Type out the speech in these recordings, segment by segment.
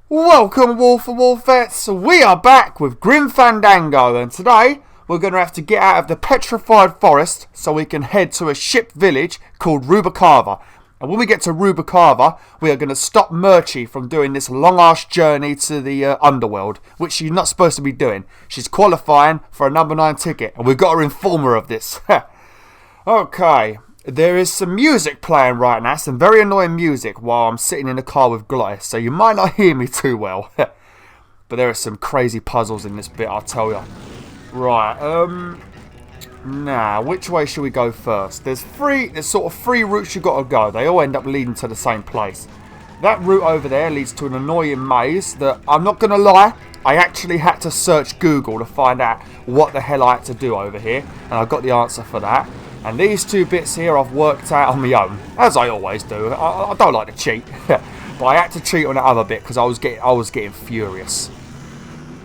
Welcome Wolf and Wolfettes, we are back with Grim Fandango, and today we're going to have to get out of the Petrified Forest so we can head to a ship village called Rubacava. And when we get to Rubacava, we are going to stop Murchie from doing this long-ass journey to the underworld, which she's not supposed to be doing. She's qualifying for a number 9 ticket, and we've got to inform her of this. Okay. There is some music playing right now, some very annoying music while I'm sitting in the car with Glottis, so you might not hear me too well. But there are some crazy puzzles in this bit, I'll tell you. Right, now, which way should we go first? There's sort of three routes you've got to go. They all end up leading to the same place. That route over there leads to an annoying maze that, I'm not going to lie, I actually had to search Google to find out what the hell I had to do over here, and I got the answer for that. And these two bits here I've worked out on my own, as I always do. I don't like to cheat, but I had to cheat on that other bit because I was getting furious.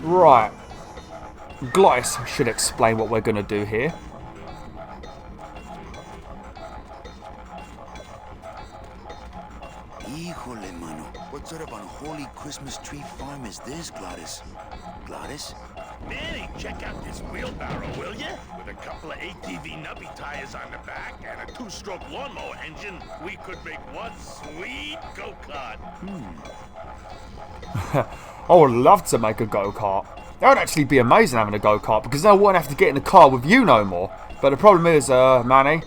Right, Glottis should explain what we're going to do here. Híjole, mano. What sort of unholy Christmas tree farm is this, Glottis? Glottis? Manny, check out this wheelbarrow, will ya? With a couple of ATV nubby tires on the back and a 2-stroke lawnmower engine, we could make one sweet go-kart. I would love to make a go-kart. That would actually be amazing having a go-kart, because then I wouldn't have to get in the car with you no more. But the problem is, Glottis,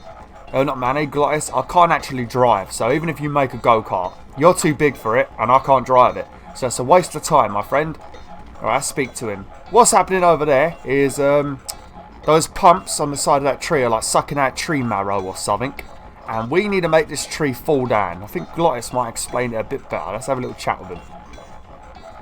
I can't actually drive. So even if you make a go-kart, you're too big for it, and I can't drive it. So it's a waste of time, my friend. Alright, let's speak to him. What's happening over there is those pumps on the side of that tree are like sucking out tree marrow or something. And we need to make this tree fall down. I think Glottis might explain it a bit better. Let's have a little chat with him.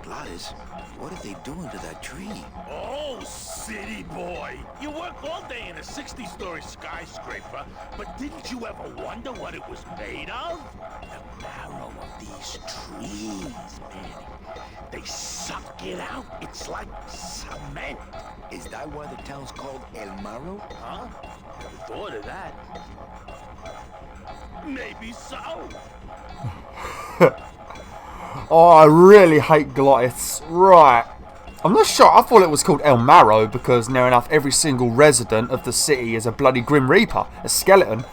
Glottis, what are they doing to that tree? Oh, city boy. You work all day in a 60-story skyscraper, but didn't you ever wonder what it was made of? The marrow of these trees, Manny. They suck it out. It's like cement. Is that why the town's called El Marrow? Huh? Never thought of that. Maybe so. Oh, I really hate Glottis. Right. I'm not sure. I thought it was called El Marrow because near enough every single resident of the city is a bloody Grim Reaper. A skeleton.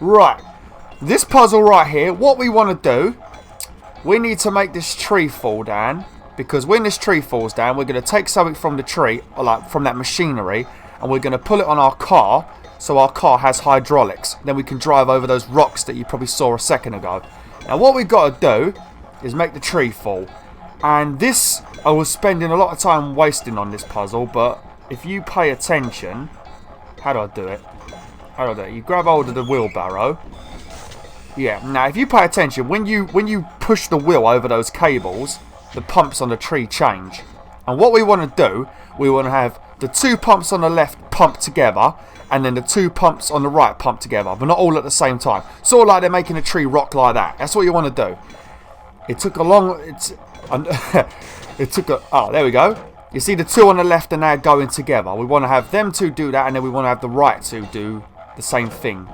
Right. This puzzle right here, what we want to do, we need to make this tree fall down, because when this tree falls down, we're going to take something from the tree, or like from that machinery, and we're going to pull it on our car, so our car has hydraulics. Then we can drive over those rocks that you probably saw a second ago. Now what we've got to do is make the tree fall. And this, I was spending a lot of time wasting on this puzzle, but if you pay attention, how do I do it? You grab hold of the wheelbarrow. Yeah, now if you pay attention, when you push the wheel over those cables, the pumps on the tree change. And what we want to do, we want to have the 2 pumps on the left pump together, and then the 2 pumps on the right pump together, but not all at the same time. Sort of like they're making a tree rock like that. That's what you want to do. It took a long... Oh, there we go. You see the 2 on the left are now going together. We want to have them 2 do that, and then we want to have the right 2 do the same thing.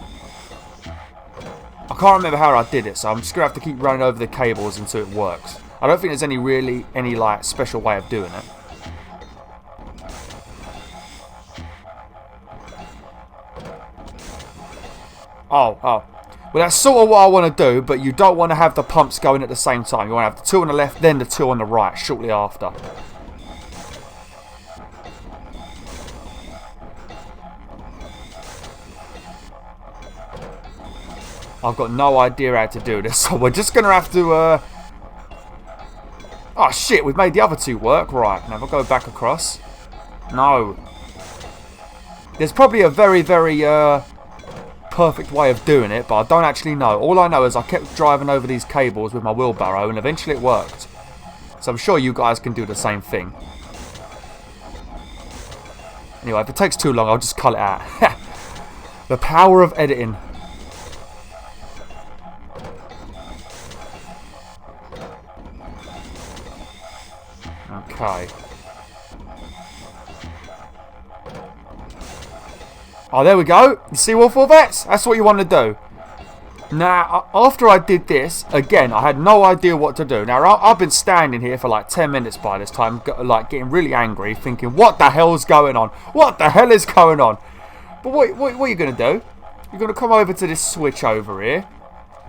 I can't remember how I did it, so I'm just going to have to keep running over the cables until it works. I don't think there's any like special way of doing it. Oh. Well, that's sort of what I want to do, but you don't want to have the pumps going at the same time. You want to have the 2 on the left, then the 2 on the right, shortly after. I've got no idea how to do this, so we're just going to have to... Oh shit, we've made the other 2 work. Right, now if I go back across. No. There's probably a very, very perfect way of doing it, but I don't actually know. All I know is I kept driving over these cables with my wheelbarrow, and eventually it worked. So I'm sure you guys can do the same thing. Anyway, if it takes too long, I'll just cut it out. The power of editing. Okay. Oh, there we go. You see, Wolfettes? That's what you want to do. Now, after I did this, again, I had no idea what to do. Now, I've been standing here for like 10 minutes by this time, like getting really angry, thinking, what the hell's going on? What the hell is going on? But what are you going to do? You're going to come over to this switch over here.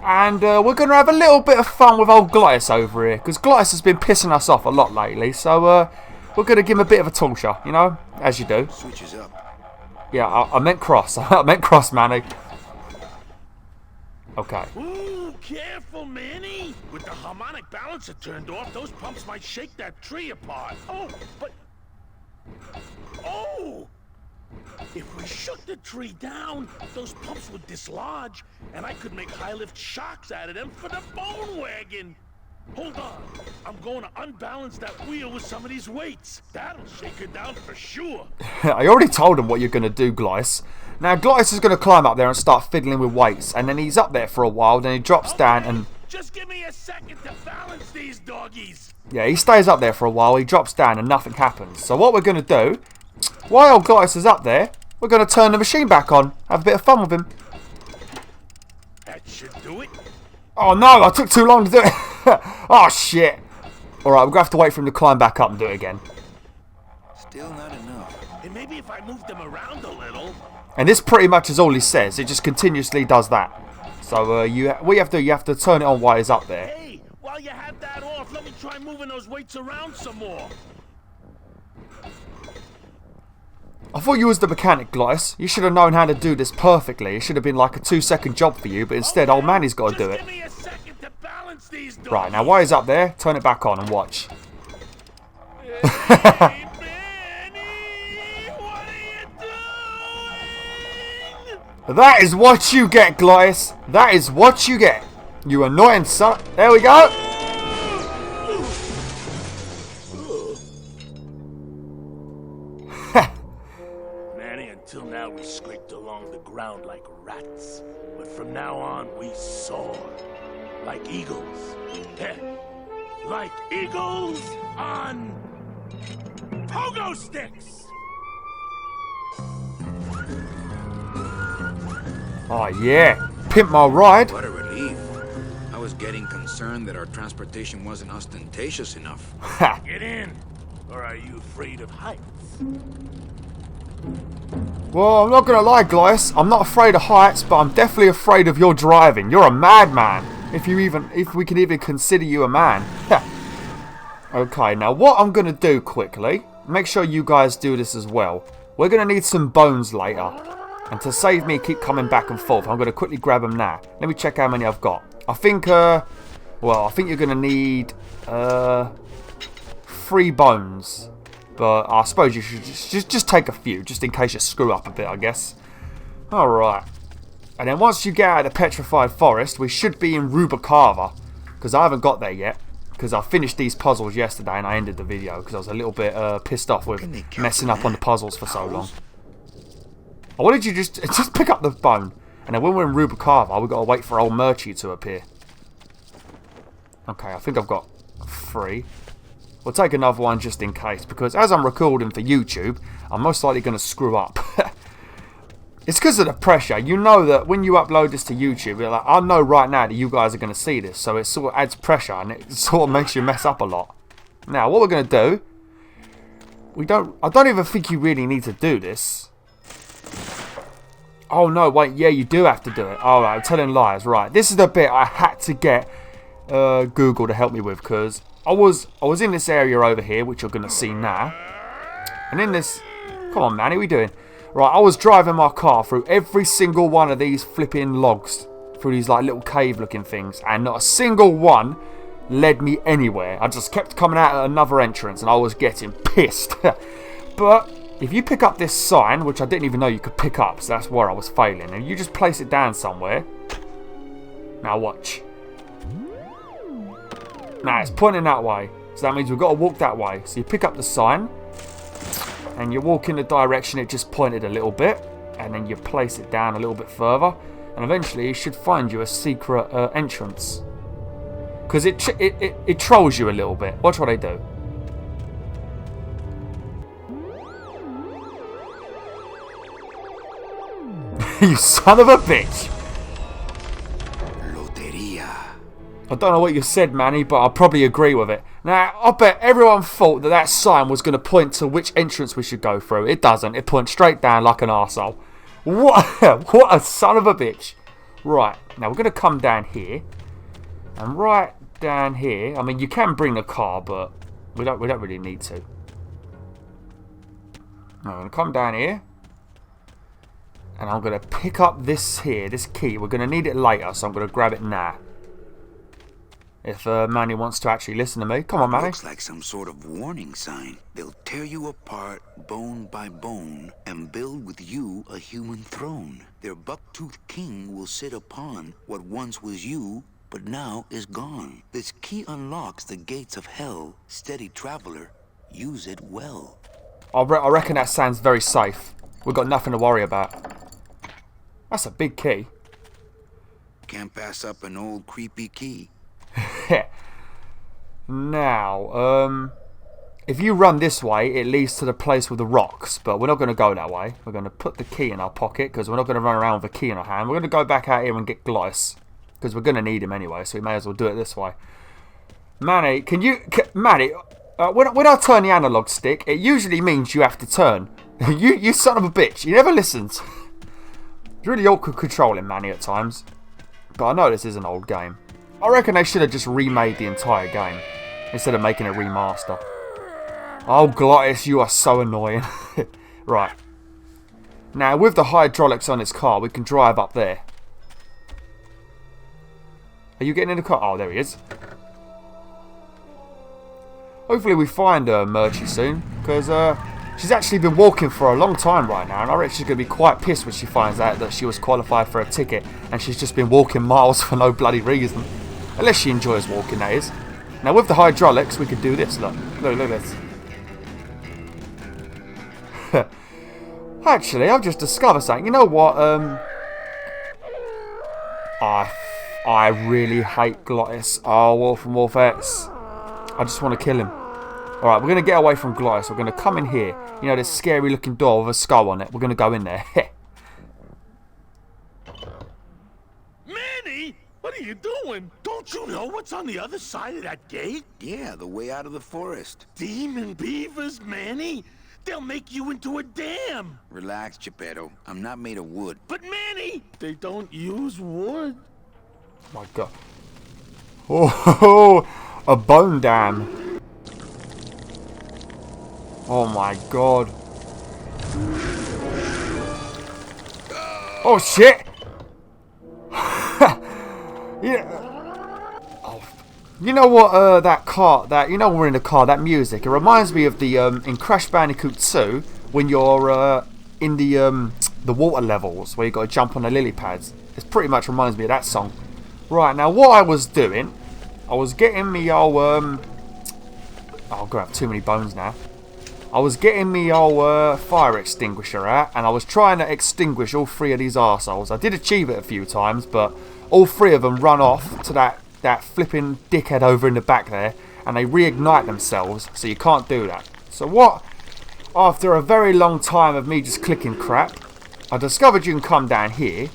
And we're going to have a little bit of fun with old Glottis over here. Because Glottis has been pissing us off a lot lately. So we're going to give him a bit of a torture, you know, as you do. Switch is up. Yeah, I meant cross. I meant cross, Manny. Okay. Ooh, careful, Manny. With the harmonic balancer turned off, those pumps might shake that tree apart. Oh, but... Oh! If we shook the tree down, those pumps would dislodge, and I could make high-lift shocks out of them for the bone wagon. Hold on. I'm going to unbalance that wheel with some of these weights. That'll shake it down for sure. I already told him what you're going to do, Glottis. Now, Glottis is going to climb up there and start fiddling with weights. And then he's up there for a while, then he drops down and... Just give me a second to balance these doggies. Yeah, he stays up there for a while, he drops down and nothing happens. So what we're going to do, while Glottis is up there, we're going to turn the machine back on. Have a bit of fun with him. That should do it. Oh no, I took too long to do it. Oh shit. Alright, we're going to have to wait for him to climb back up and do it again. Still not enough. And maybe if I move them around a little. And this pretty much is all he says. It just continuously does that. So you have to turn it on while he's up there. Hey, while you have that off, let me try moving those weights around some more. I thought you was the mechanic, Glottis. You should have known how to do this perfectly. It should have been like a 2-second job for you, but instead old Manny's got to do it. Give me a second to balance these doggies. Right, now while he's up there, turn it back on and watch. Hey, Manny, what are you doing? That is what you get, Glottis. That is what you get. You annoying son. There we go. Manny, until now we scraped along the ground like rats. But from now on, we soar. Like eagles. Heh. Like eagles on... pogo sticks! Oh yeah, pimp my ride. What a relief. I was getting concerned that our transportation wasn't ostentatious enough. Get in! Or are you afraid of heights? Well, I'm not gonna lie, Glottis. I'm not afraid of heights, but I'm definitely afraid of your driving. You're a madman. If we can even consider you a man. Okay, now what I'm gonna do quickly, make sure you guys do this as well. We're gonna need some bones later. And to save me keep coming back and forth, I'm gonna quickly grab them now. Let me check how many I've got. I think I think you're gonna need 3 bones. But I suppose you should just take a few, just in case you screw up a bit, I guess. Alright. And then once you get out of the Petrified Forest, we should be in Rubacava. Because I haven't got there yet. Because I finished these puzzles yesterday and I ended the video. Because I was a little bit pissed off with messing up on the puzzles for so long. I wanted you to just pick up the bone. And then when we're in Rubacava, we've got to wait for old Murchie to appear. Okay, I think I've got 3. We'll take another one just in case, because as I'm recording for YouTube, I'm most likely going to screw up. It's because of the pressure. You know that when you upload this to YouTube, you're like, I know right now that you guys are going to see this, so it sort of adds pressure and it sort of makes you mess up a lot. Now, what we're going to do, I don't even think you really need to do this. Oh no, wait, yeah, you do have to do it. Alright, I'm telling lies. Right, this is the bit I had to get Google to help me with, because I was in this area over here, which you're going to see now. And in this... Come on, Manny, what are we doing? Right, I was driving my car through every single one of these flipping logs. Through these like little cave-looking things. And not a single one led me anywhere. I just kept coming out at another entrance and I was getting pissed. But if you pick up this sign, which I didn't even know you could pick up, so that's where I was failing. And you just place it down somewhere. Now watch. Now it's pointing that way, so that means we've got to walk that way. So you pick up the sign and you walk in the direction it just pointed a little bit, and then you place it down a little bit further, and eventually it should find you a secret entrance, because it trolls you a little bit. Watch what I do. You son of a bitch. I don't know what you said, Manny, but I probably agree with it. Now, I bet everyone thought that that sign was going to point to which entrance we should go through. It doesn't. It points straight down like an arsehole. What a son of a bitch. Right, now we're going to come down here. And right down here, I mean, you can bring the car, but we don't really need to. Now, I'm going to come down here. And I'm going to pick up this here, this key. We're going to need it later, so I'm going to grab it now. If Manny wants to actually listen to me. Come on, Manny. Looks like some sort of warning sign. They'll tear you apart bone by bone and build with you a human throne. Their buck-toothed king will sit upon what once was you, but now is gone. This key unlocks the gates of hell. Steady traveler, use it well. I reckon that sounds very safe. We've got nothing to worry about. That's a big key. Can't pass up an old creepy key. Now, if you run this way, it leads to the place with the rocks, but we're not going to go that way. We're going to put the key in our pocket, because we're not going to run around with a key in our hand. We're going to go back out here and get Glice, because we're going to need him anyway, so we may as well do it this way. Manny, Manny, when I turn the analog stick, it usually means you have to turn. You son of a bitch, he never listens. It's really awkward controlling Manny at times, but I know this is an old game. I reckon they should have just remade the entire game instead of making a remaster. Oh, Glottis, you are so annoying. Right. Now, with the hydraulics on this car, we can drive up there. Are you getting in the car? Oh, there he is. Hopefully we find Murchie soon, because she's actually been walking for a long time right now, and I reckon she's going to be quite pissed when she finds out that she was qualified for a ticket, and she's just been walking miles for no bloody reason. Unless she enjoys walking, that is. Now, with the hydraulics, we could do this. Look at this. Actually, I've just discovered something. You know what? I really hate Glottis. Oh, Wolf and Wolfettes. I just want to kill him. Alright, we're going to get away from Glottis. We're going to come in here. You know, this scary looking door with a skull on it. We're going to go in there. Manny! What are you doing? Don't you know what's on the other side of that gate? Yeah, the way out of the forest. Demon beavers, Manny? They'll make you into a dam. Relax, Geppetto. I'm not made of wood. But Manny, they don't use wood. Oh my god. Oh, a bone dam. Oh my god. Oh shit. Yeah. Oh. You know what? That car. You know, we're in the car. That music. It reminds me of the in Crash Bandicoot 2 when you're in the water levels where you got to jump on the lily pads. It pretty much reminds me of that song. Right now, what I was doing, I was getting me old. Oh, I'm gonna have too many bones now. I was getting me old fire extinguisher out, and I was trying to extinguish all three of these arseholes. I did achieve it a few times, but all three of them run off to that flipping dickhead over in the back there, and they reignite themselves, so you can't do that. So what? After a very long time of me just clicking crap, I discovered you can come down here,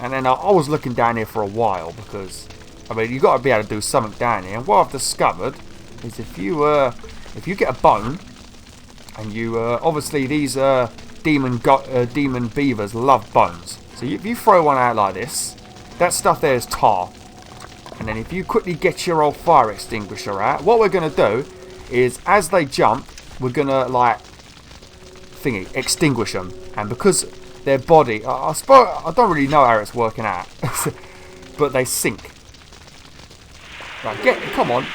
and then I was looking down here for a while, because, I mean, you got to be able to do something down here, and what I've discovered is if you get a bone, and you, obviously these demon beavers love bones, so if you throw one out like this, that stuff there is tar. And then if you quickly get your old fire extinguisher out, what we're going to do is, as they jump, we're going to, like, extinguish them. And because their body, I don't really know how it's working out, but they sink. Right, come on.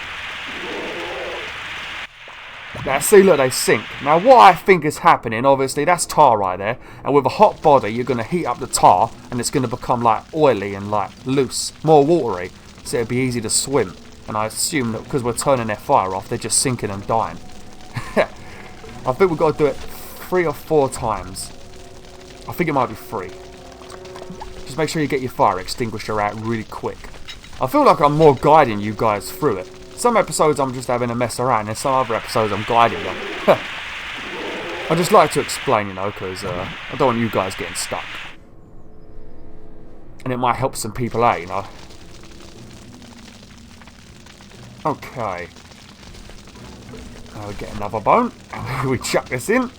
Now, see, look, they sink. Now, what I think is happening, obviously, that's tar right there. And with a hot body, you're going to heat up the tar, and it's going to become, like, oily and, like, loose, more watery. So it'll be easy to swim. And I assume that because we're turning their fire off, they're just sinking and dying. I think we've got to do it 3 or 4 times. I think it might be 3. Just make sure you get your fire extinguisher out really quick. I feel like I'm more guiding you guys through it. Some episodes I'm just having a mess around, and some other episodes I'm guiding them. I just like to explain, you know, because I don't want you guys getting stuck. And it might help some people out, you know. Okay. Now we get another bone. And we chuck this in.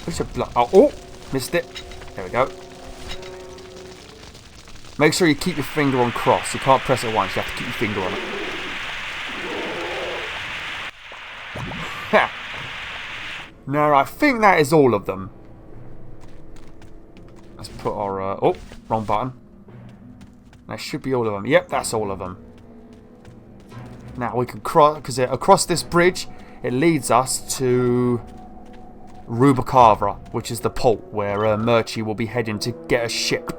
We should oh, missed it. There we go. Make sure you keep your finger on cross. You can't press it once. You have to keep your finger on it. Ha! Now, I think that is all of them. Let's put our... oh, wrong button. That should be all of them. Yep, that's all of them. Now, we can cross... Because across this bridge, it leads us to Rubacava, which is the port where Murchie will be heading to get a ship.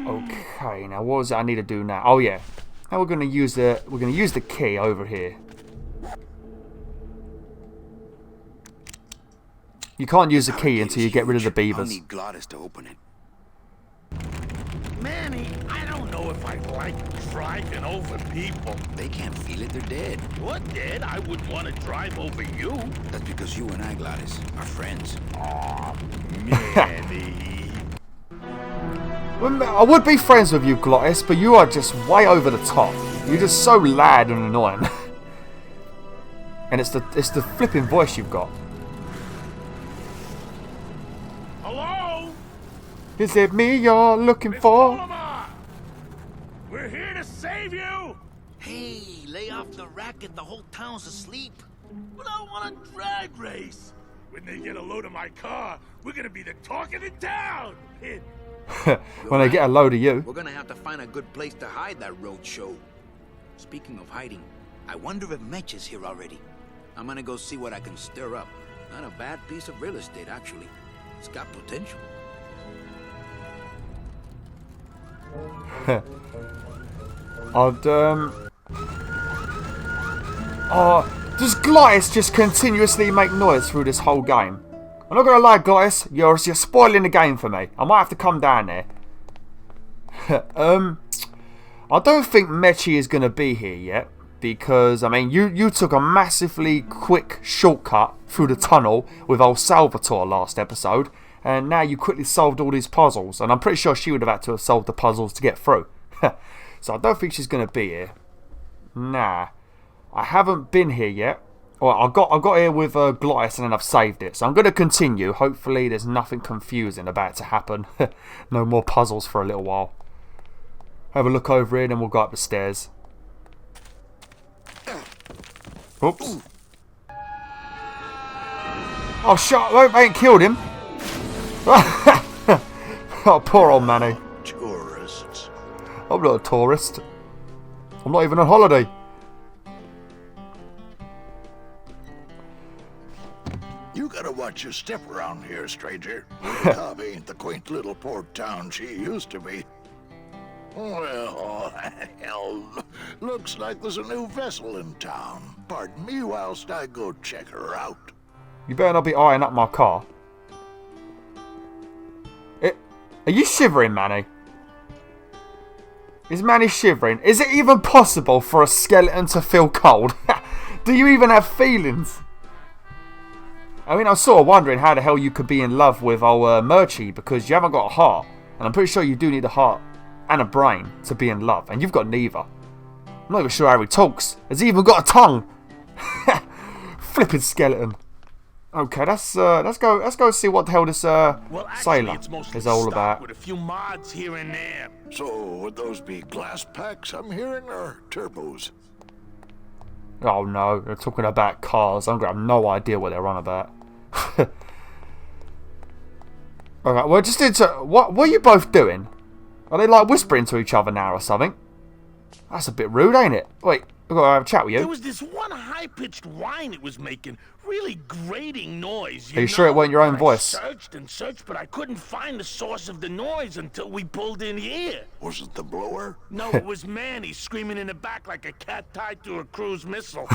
Okay, now what is it I need to do now? Oh yeah, now we're going to use the key over here. You can't use the key until you get rid of the beavers. I'll need Glottis to open it. Manny, I don't know if I like driving over people. They can't feel it, they're dead. You're dead. I wouldn't want to drive over you. That's because you and I, Glottis, are friends. Aw, Manny. I would be friends with you, Glottis, but you are just way over the top. You're just so loud and annoying. And it's the flipping voice you've got. Hello? Is it me you're looking for? Paloma! We're here to save you! Hey, lay off the racket. The whole town's asleep. But I want a drag race. When they get a load of my car, we're gonna be the talk of the town. When I get a load of you. We're gonna have to find a good place to hide that road show. Speaking of hiding, I wonder if Mitch is here already. I'm gonna go see what I can stir up. Not a bad piece of real estate, actually. It's got potential. Oh, does Glottis just continuously make noise through this whole game? I'm not gonna lie, Glottis, you're spoiling the game for me. I might have to come down there. I don't think Mechi is gonna be here yet, because I mean you took a massively quick shortcut through the tunnel with old Salvatore last episode, and now you quickly solved all these puzzles, and I'm pretty sure she would have had to have solved the puzzles to get through. So I don't think she's gonna be here. Nah, I haven't been here yet. Well, I got here with Glottis and then I've saved it. So I'm going to continue. Hopefully there's nothing confusing about to happen. No more puzzles for a little while. Have a look over here and then we'll go up the stairs. Oops. Oh, shut up. I ain't killed him. Oh, poor old Manny. Tourists. I'm not a tourist. I'm not even on holiday. You gotta watch your step around here, stranger. Rubacava ain't the quaint little port town she used to be. Well, hell, looks like there's a new vessel in town. Pardon me whilst I go check her out. You better not be eyeing up my car. Are you shivering, Manny? Is Manny shivering? Is it even possible for a skeleton to feel cold? Do you even have feelings? I mean, I'm sort of wondering how the hell you could be in love with old Murchie, because you haven't got a heart. And I'm pretty sure you do need a heart and a brain to be in love. And you've got neither. I'm not even sure how he talks. Has he even got a tongue? Flipping skeleton. Okay, let's go see what the hell this sailor is all about. With a few mods here and there. So, would those be glass packs I'm hearing, or turbos? Oh no, they're talking about cars. I'm gonna have no idea what they're on about. Alright, well, just into what are you both doing? Are they like whispering to each other now or something? That's a bit rude, ain't it? Wait, I've got to have a chat with you. There was this one high-pitched whine it was making, really grating noise. Are you sure it wasn't your own voice? I searched and searched, but I couldn't find the source of the noise until we pulled in here. Was it the blower? No, it was Manny screaming in the back like a cat tied to a cruise missile.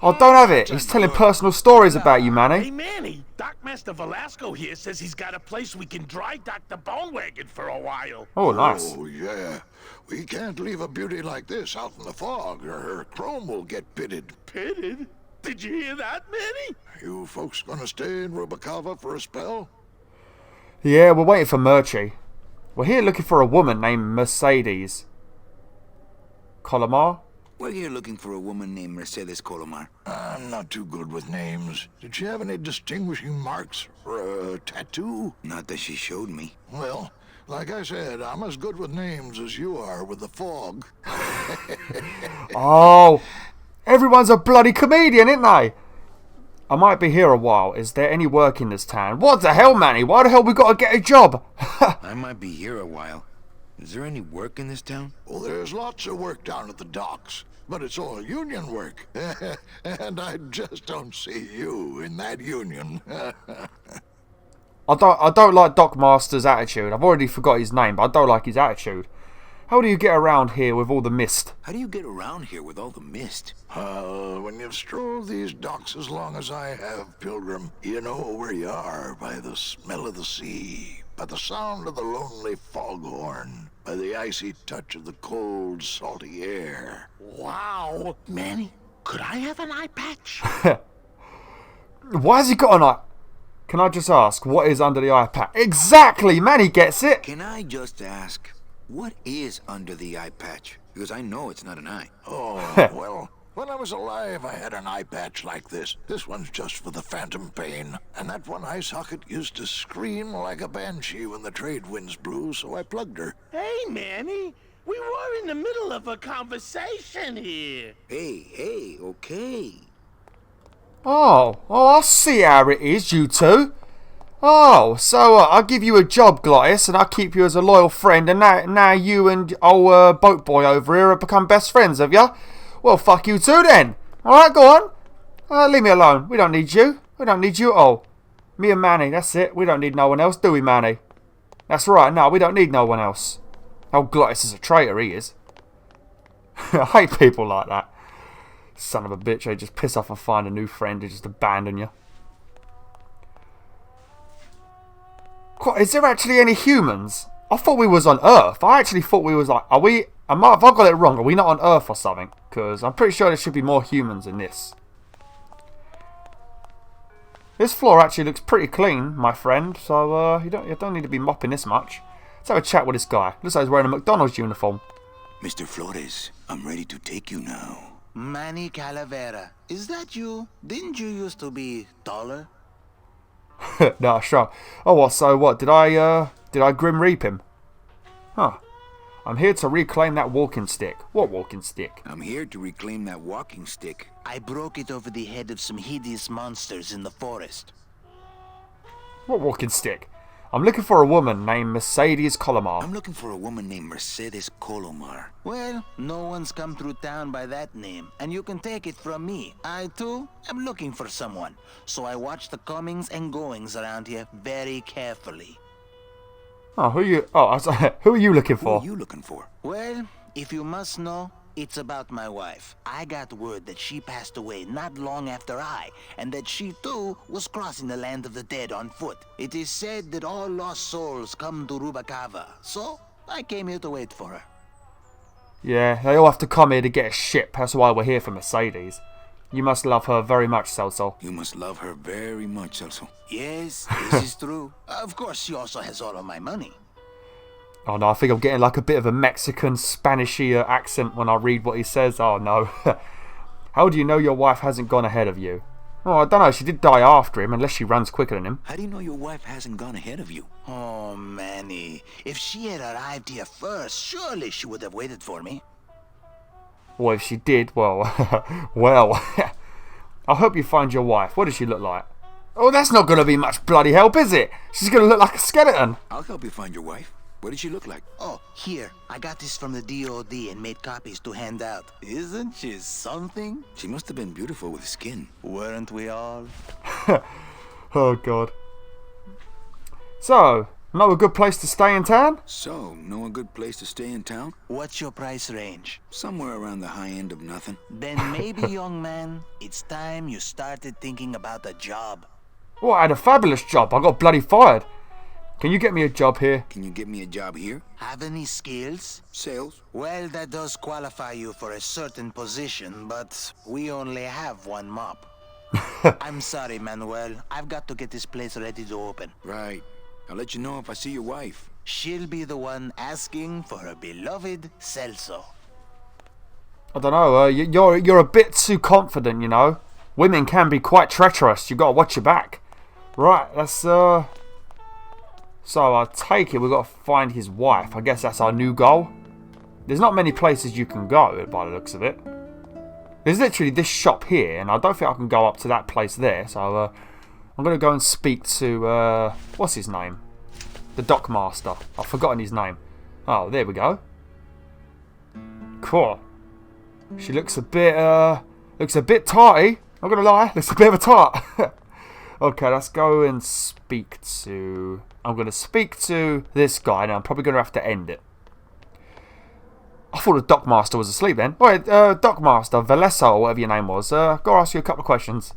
Oh, don't have it. He's telling personal stories about you, Hey, Manny. Manny, Dockmaster Velasco here says he's got a place we can dry dock the bone wagon for a while. Oh, nice. Oh, yeah. We can't leave a beauty like this out in the fog, or her chrome will get pitted. Pitted? Did you hear that, Manny? You folks gonna stay in Rubacava for a spell? Yeah, we're waiting for Murchie. We're here looking for a woman named Mercedes. Colomar? We're here looking for a woman named Mercedes Colomar. I'm not too good with names. Did she have any distinguishing marks or a tattoo? Not that she showed me. Well, like I said, I'm as good with names as you are with the fog. Oh, everyone's a bloody comedian, isn't they? I might be here a while. Is there any work in this town? What the hell, Manny? Why the hell we gotta get a job? I might be here a while. Is there any work in this town? Well, there's lots of work down at the docks, but it's all union work. And I just don't see you in that union. I don't like Doc Master's attitude. I've already forgot his name, but I don't like his attitude. How do you get around here with all the mist? How do you get around here with all the mist? When you've strolled these docks as long as I have, Pilgrim, you know where you are by the smell of the sea, by the sound of the lonely foghorn, by the icy touch of the cold, salty air. Wow. Manny, could I have an eye patch? Why has he got an eye? Can I just ask, what is under the eye patch? Exactly, Manny gets it. Can I just ask, what is under the eye patch? Because I know it's not an eye. Oh, well, when I was alive, I had an eye patch like this. This one's just for the phantom pain. And that one eye socket used to scream like a banshee when the trade winds blew, so I plugged her. Hey, Manny. We were in the middle of a conversation here. Hey, okay. Oh, I see how it is, you two. Oh, so I'll give you a job, Glottis, and I'll keep you as a loyal friend, and now you and old boat boy over here have become best friends, have ya? Well, fuck you too then. Alright, go on. Leave me alone. We don't need you. We don't need you at all. Me and Manny, that's it. We don't need no one else, do we, Manny? That's right, no, we don't need no one else. Old Glottis is a traitor, he is. I hate people like that. Son of a bitch, they just piss off and find a new friend and just abandon you. Is there actually any humans? I thought we was on Earth. I actually thought we was like, have I got it wrong? Are we not on Earth or something? Because I'm pretty sure there should be more humans in this. This floor actually looks pretty clean, my friend. So you don't need to be mopping this much. Let's have a chat with this guy. Looks like he's wearing a McDonald's uniform. Mr. Flores, I'm ready to take you now. Manny Calavera, is that you? Didn't you used to be taller? Nah, sure. Oh, what? So what? Did I Grim Reap him? Huh. I'm here to reclaim that walking stick. What walking stick? I'm here to reclaim that walking stick. I broke it over the head of some hideous monsters in the forest. What walking stick? I'm looking for a woman named Mercedes Colomar. I'm looking for a woman named Mercedes Colomar. Well, no one's come through town by that name, and you can take it from me. I, too, am looking for someone, so I watch the comings and goings around here very carefully. Oh, who are you looking for? Who are you looking for? Well, if you must know, it's about my wife. I got word that she passed away not long after I, and that she too was crossing the land of the dead on foot. It is said that all lost souls come to Rubacava, so I came here to wait for her. Yeah, they all have to come here to get a ship. That's why we're here for Mercedes. You must love her very much, Celso. You must love her very much, Celso. Yes, this is true. Of course, she also has all of my money. Oh no, I think I'm getting like a bit of a Mexican, Spanishy accent when I read what he says. Oh no. How do you know your wife hasn't gone ahead of you? Oh, I don't know. She did die after him, unless she runs quicker than him. How do you know your wife hasn't gone ahead of you? Oh, Manny. If she had arrived here first, surely she would have waited for me. Well, if she did, well, well. I hope you find your wife. What does she look like? Oh, that's not going to be much bloody help, is it? She's going to look like a skeleton. I'll help you find your wife. What did she look like? Oh, here. I got this from the DOD and made copies to hand out. Isn't she something? She must have been beautiful with skin. Weren't we all? Oh, God. So, know a good place to stay in town? So, know a good place to stay in town? What's your price range? Somewhere around the high end of nothing. Then maybe, young man, it's time you started thinking about a job. Oh, I had a fabulous job. I got bloody fired. Can you get me a job here? Can you get me a job here? Have any skills? Sales? Well, that does qualify you for a certain position, but we only have one mop. I'm sorry, Manuel. I've got to get this place ready to open. Right. I'll let you know if I see your wife. she'll be the one asking for her beloved Celso. I don't know. You're a bit too confident, you know. Women can be quite treacherous. You gotta watch your back. Right, let's So I take it we've got to find his wife. I guess that's our new goal. There's not many places you can go by the looks of it. There's literally this shop here, and I don't think I can go up to that place there. So I'm gonna go and speak to what's his name? The dockmaster. I've forgotten his name. Oh, there we go. Cool. She looks a bit tarty. I'm gonna lie, looks a bit of a tart. Okay, let's go and speak to... I'm going to speak to this guy, and I'm probably going to have to end it. I thought the Dockmaster was asleep then. Wait, Dockmaster, Valesso, or whatever your name was. Go ask you a couple of questions.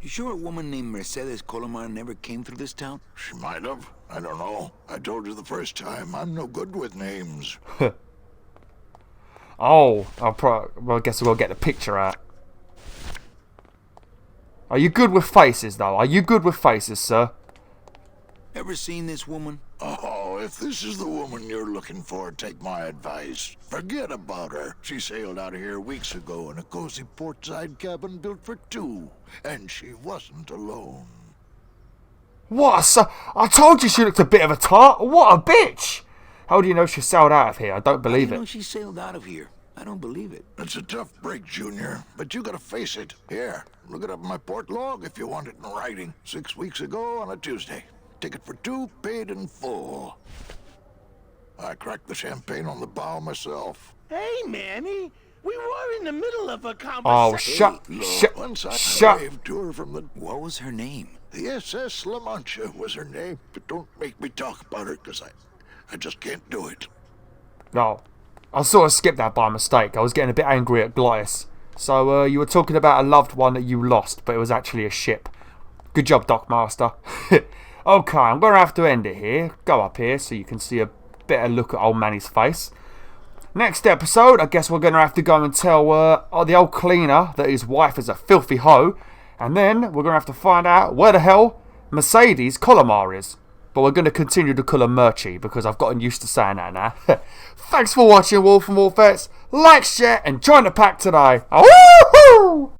You sure a woman named Mercedes Colomar never came through this town? She might have. I don't know. I told you the first time, I'm no good with names. Oh, well, I guess we'll get the picture out. Are you good with faces, though? Are you good with faces, sir? Ever seen this woman? Oh, if this is the woman you're looking for, take my advice. Forget about her. She sailed out of here weeks ago in a cozy portside cabin built for two. And she wasn't alone. What, sir? I told you she looked a bit of a tart. What a bitch! How do you know she sailed out of here? I don't believe I it. know she sailed out of here. I don't believe it. It's a tough break, Junior, but you gotta face it. Here, look it up in my port log if you want it in writing. 6 weeks ago on a Tuesday. Ticket for two, paid in full. I cracked the champagne on the bow myself. Hey, Manny, we were in the middle of a Oh, conversation. shut. Waved to her from the... What was her name? The SS La Mancha was her name, but don't make me talk about her, because I just can't do it. No. I sort of skipped that by mistake. I was getting a bit angry at Glyas. So, you were talking about a loved one that you lost, but it was actually a ship. Good job, Dockmaster. Okay, I'm going to have to end it here. Go up here so you can see a better look at old Manny's face. Next episode, I guess we're going to have to go and tell the old cleaner that his wife is a filthy hoe. And then we're going to have to find out where the hell Mercedes Colomar is. But we're going to continue to call her Murchie because I've gotten used to saying that now. Thanks for watching, Wolf and Wolfettes. Like, share, and join the pack today. Woohoo!